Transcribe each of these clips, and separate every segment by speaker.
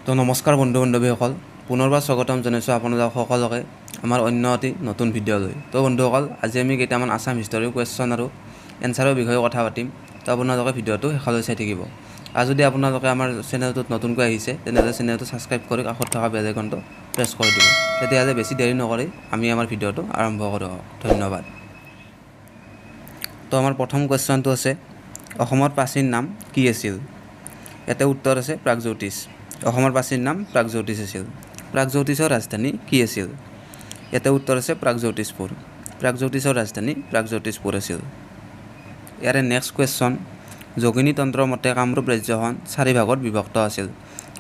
Speaker 1: তো নমস্কাৰ বন্ধু বান্ধৱীসকল, পুনৰবাৰ স্বাগতম জনাইছোঁ আপোনালোক সকলোকে আমাৰ অন্য এটি নতুন ভিডিঅ'লৈ। তো বন্ধুসকল, আজি আমি কেইটামান আছাম হিষ্টৰী কুৱেশ্যন আৰু এনচাৰৰ বিষয়ে কথা পাতিম। তো আপোনালোকে ভিডিঅ'টো শেষলৈ চাই থাকিব। আৰু যদি আপোনালোকে আমাৰ চেনেলটোত নতুনকৈ আহিছে তেনেহ'লে চেনেলটো ছাবস্ক্ৰাইব কৰি কাষত থকা বেল আইকনটো প্ৰেছ কৰি দিব। তেতিয়াহ'লে বেছি দেৰি নকৰি আমি আমাৰ ভিডিঅ'টো আৰম্ভ কৰোঁ। ধন্যবাদ। তো আমাৰ প্ৰথম কুৱেশ্যনটো আছে, অসমৰ প্ৰাচীন নাম কি আছিল? ইয়াতে উত্তৰ আছে প্ৰাগজ্যোতিষ। অসমৰ প্ৰাচীন নাম প্ৰাগজ্যোতিষ আছিল। প্ৰাগজ্যোতিষৰ ৰাজধানী কি আছিল? ইয়াতে উত্তৰ আছে প্ৰাগজ্যোতিষপুৰ। প্ৰাগজ্যোতিষৰ ৰাজধানী প্ৰাগজ্যোতিষপুৰ আছিল। ইয়াৰে নেক্সট কুৱেশ্যন, যোগিনী তন্ত্ৰৰ মতে কামৰূপ ৰাজ্যখন 4 ভাগত বিভক্ত আছিল।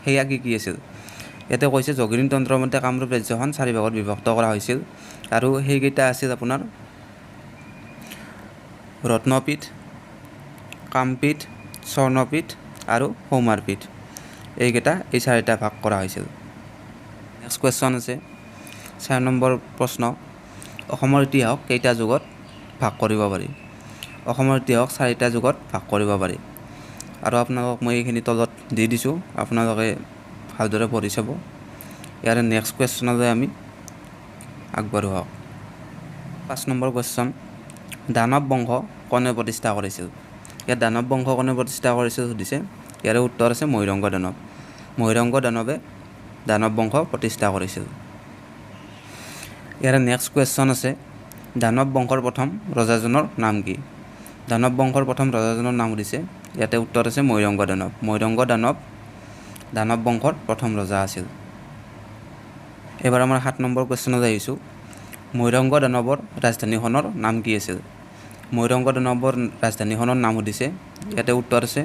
Speaker 1: সেয়া কি আছিল? ইয়াতে কৈছে যোগিনী তন্ত্ৰৰ মতে কামৰূপ ৰাজ্যখন 4 ভাগত বিভক্ত কৰা হৈছিল আৰু সেইকেইটা আছিল আপোনাৰ ৰত্নপীঠ, কামপীঠ, স্বৰ্ণপীঠ আৰু সৌমাৰপীঠ। এইকেইটা এই 4টা ভাগ কৰা হৈছিল। নেক্সট কুৱেশ্যন আছে 4 নম্বৰ প্ৰশ্ন, অসমৰ ইতিহাস কেইটা যুগত ভাগ কৰিব পাৰি? অসমৰ ইতিহাস 4টা যুগত ভাগ কৰিব পাৰি। আৰু আপোনালোকক মই এইখিনি তলত দি দিছোঁ, আপোনালোকে ভালদৰে পঢ়ি চাব। ইয়াৰে নেক্সট কুৱেশ্যনলৈ আমি আগবাঢ়ো আহক। 5 নম্বৰ কুৱেশ্যন, দানৱ বংশ কোনে প্ৰতিষ্ঠা কৰিছিল? ইয়াত দানৱ বংশ কোনে প্ৰতিষ্ঠা কৰিছিল সুধিছে। ইয়াৰে উত্তৰ আছে মহিৰংগ দানৱ। মহিৰংগ দানৱে দানৱ বংশ প্ৰতিষ্ঠা কৰিছিল। ইয়াৰে নেক্সট কুৱেশ্যন আছে, দানৱ বংশৰ প্ৰথম ৰজাজনৰ নাম কি? দানৱ বংশৰ প্ৰথম ৰজাজনৰ নাম সুধিছে। ইয়াতে উত্তৰ আছে মহিৰংগ দানৱ। মহিৰংগ দানৱ দানৱ বংশৰ প্ৰথম ৰজা আছিল। এইবাৰ আমাৰ 7 নম্বৰ কুৱেশ্যনত আহিছোঁ, মহিৰংগ দানৱৰ ৰাজধানীখনৰ নাম কি আছিল? মহিৰংগ দানৱৰ ৰাজধানীখনৰ নাম সুধিছে। ইয়াতে উত্তৰ আছে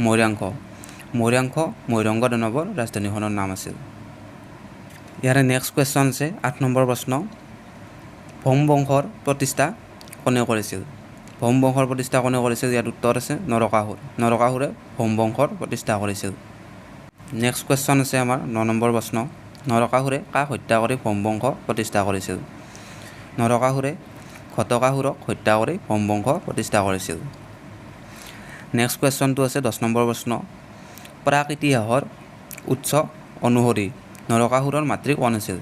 Speaker 1: মৈৰাংশ। মৈৰাংশ মহিৰংগ দানৱৰ ৰাজধানীখনৰ নাম আছিল। ইয়াৰে নেক্সট কুৱেশ্যন আছে 8 নম্বৰ প্ৰশ্ন, ভৌম বংশৰ প্ৰতিষ্ঠা কোনে কৰিছিল? ভৌম বংশৰ প্ৰতিষ্ঠা কোনে কৰিছিল? ইয়াত উত্তৰ আছে নৰকাসুৰ। নৰকাসুৰে ভৌম বংশৰ প্ৰতিষ্ঠা কৰিছিল। নেক্সট কুৱেশ্যন আছে আমাৰ 9 নম্বৰ প্ৰশ্ন, নৰকাসুৰে কাক হত্যা কৰি ভৌম বংশ প্ৰতিষ্ঠা কৰিছিল? নৰকাসুৰে ঘটকাসুৰক হত্যা কৰি ভৌম বংশ প্ৰতিষ্ঠা কৰিছিল। নেক্সট কুৱেশ্যনটো আছে 10 নম্বৰ প্ৰশ্ন, প্ৰাক ইতিহাসৰ উৎস অনুসৰি নৰকাসুৰৰ মাতৃ কোন আছিল?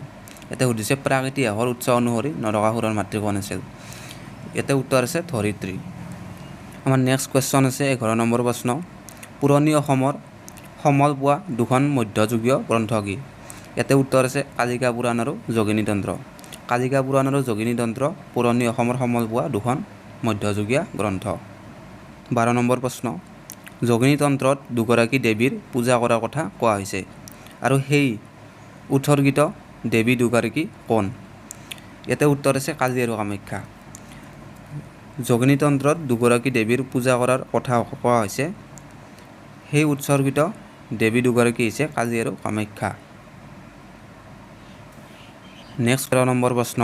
Speaker 1: ইয়াতে সুধিছে প্ৰাক ইতিহাসৰ উৎস অনুসৰি নৰকাসুৰৰ মাতৃ কোন আছিল? ইয়াতে উত্তৰ আছে ধৰিত্ৰী। আমাৰ নেক্সট কুৱেশ্যন আছে 11 নম্বৰ প্ৰশ্ন, পুৰণি অসমৰ সমল পোৱা 2খন মধ্যযুগীয় গ্ৰন্থ কি? ইয়াতে উত্তৰ আছে কালিকা পুৰাণ আৰু যোগিনী তন্ত্ৰ। কালিকা পুৰাণ আৰু যোগিনী তন্ত্ৰ পুৰণি অসমৰ সমল পোৱা 2খন মধ্যযুগীয় গ্ৰন্থ। 12 নম্বৰ প্ৰশ্ন, যোগিনী তন্ত্ৰত দুগৰাকী দেৱীৰ পূজা কৰাৰ কথা কোৱা হৈছে আৰু সেই উৎসৰ্গিত দেৱী দুগৰাকী কোন? ইয়াতে উত্তৰ আছে কালী আৰু কামাখ্যা। যোগিনী তন্ত্ৰত দুগৰাকী দেৱীৰ পূজা কৰাৰ কথা কোৱা হৈছে, সেই উৎসৰ্গিত দেৱী দুগৰাকী হৈছে কালী আৰু কামাখ্যা। নেক্সট 13 নম্বৰ প্ৰশ্ন,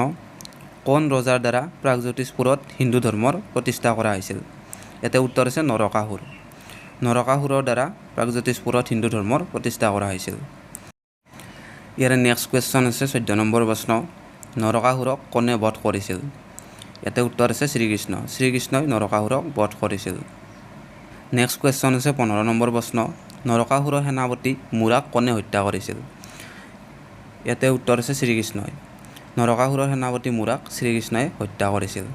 Speaker 1: কোন ৰজাৰ দ্বাৰা প্ৰাগজ্যোতিষপুৰত হিন্দু ধৰ্মৰ প্ৰতিষ্ঠা কৰা হৈছিল? ইয়াতে উত্তৰ আছে নৰকাসুৰ। নৰকাসুৰৰ দ্বাৰা প্ৰাগজ্যোতিষপুৰত হিন্দু ধৰ্মৰ প্ৰতিষ্ঠা কৰা হৈছিল। ইয়াৰে নেক্সট কুৱেশ্যন আছে 14 নম্বৰ প্ৰশ্ন, নৰকাসুৰক কোনে বধ কৰিছিল? ইয়াতে উত্তৰ আছে শ্ৰীকৃষ্ণ। শ্ৰীকৃষ্ণই নৰকাসুৰক বধ কৰিছিল। নেক্সট কুৱেশ্যন আছে 15 নম্বৰ প্ৰশ্ন, নৰকাসুৰৰ সেনাপতি মূৰাক কোনে হত্যা কৰিছিল? ইয়াতে উত্তৰ আছে শ্ৰীকৃষ্ণই। নৰকাসুৰৰ সেনাপতি মূৰাক শ্ৰীকৃষ্ণই হত্যা কৰিছিল।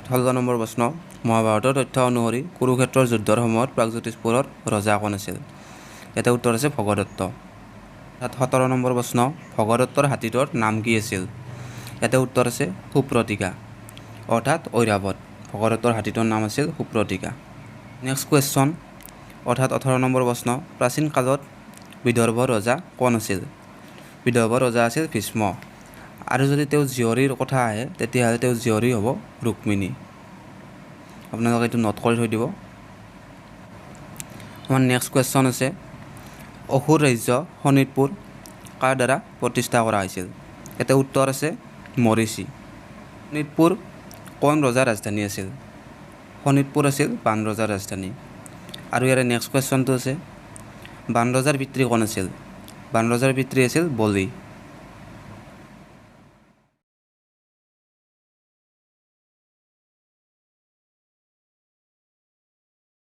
Speaker 1: 16 নম্বৰ প্ৰশ্ন, মহাভাৰতৰ তথ্য অনুসৰি কুৰুক্ষেত্ৰৰ যুদ্ধৰ সময়ত প্ৰাগজ্যোতিষপুৰৰ ৰজা কোন আছিল? ইয়াতে উত্তৰ আছে ভগদত্ত। 17 নম্বৰ প্ৰশ্ন, ভগদত্তৰ হাতীটোৰ নাম কি আছিল? ইয়াতে উত্তৰ আছে সুপ্ৰতিকা অৰ্থাৎ ঐৰাৱত। ভগদত্তৰ হাতীটোৰ নাম আছিল সুপ্ৰতিকা। নেক্সট কুৱেশ্যন অৰ্থাৎ 18 নম্বৰ প্ৰশ্ন, প্ৰাচীন কালত বিদৰ্ভৰ ৰজা কোন আছিল? বিদৰ্ভৰ ৰজা আছিল ভীষ্ম। আৰু যদি তেওঁ জীয়ৰীৰ কথা আহে তেতিয়াহ'লে তেওঁ জীয়ৰী হ'ব ৰুক্মিণী। আপোনালোকে এইটো নোট কৰি থৈ দিব। আমাৰ নেক্সট কুৱেশ্যন আছে, অসুৰ ৰাজ্য শোণিতপুৰ কাৰ দ্বাৰা প্ৰতিষ্ঠা কৰা হৈছিল? ইয়াতে উত্তৰ আছে মৰিচি। শোণিতপুৰ কোন ৰজাৰ ৰাজধানী আছিল? শোণিতপুৰ আছিল বান ৰজাৰ ৰাজধানী। আৰু ইয়াৰে নেক্সট কুৱেশ্যনটো আছে, বান ৰজাৰ পিতৃ কোন আছিল? বান ৰজাৰ পিতৃ আছিল বলি।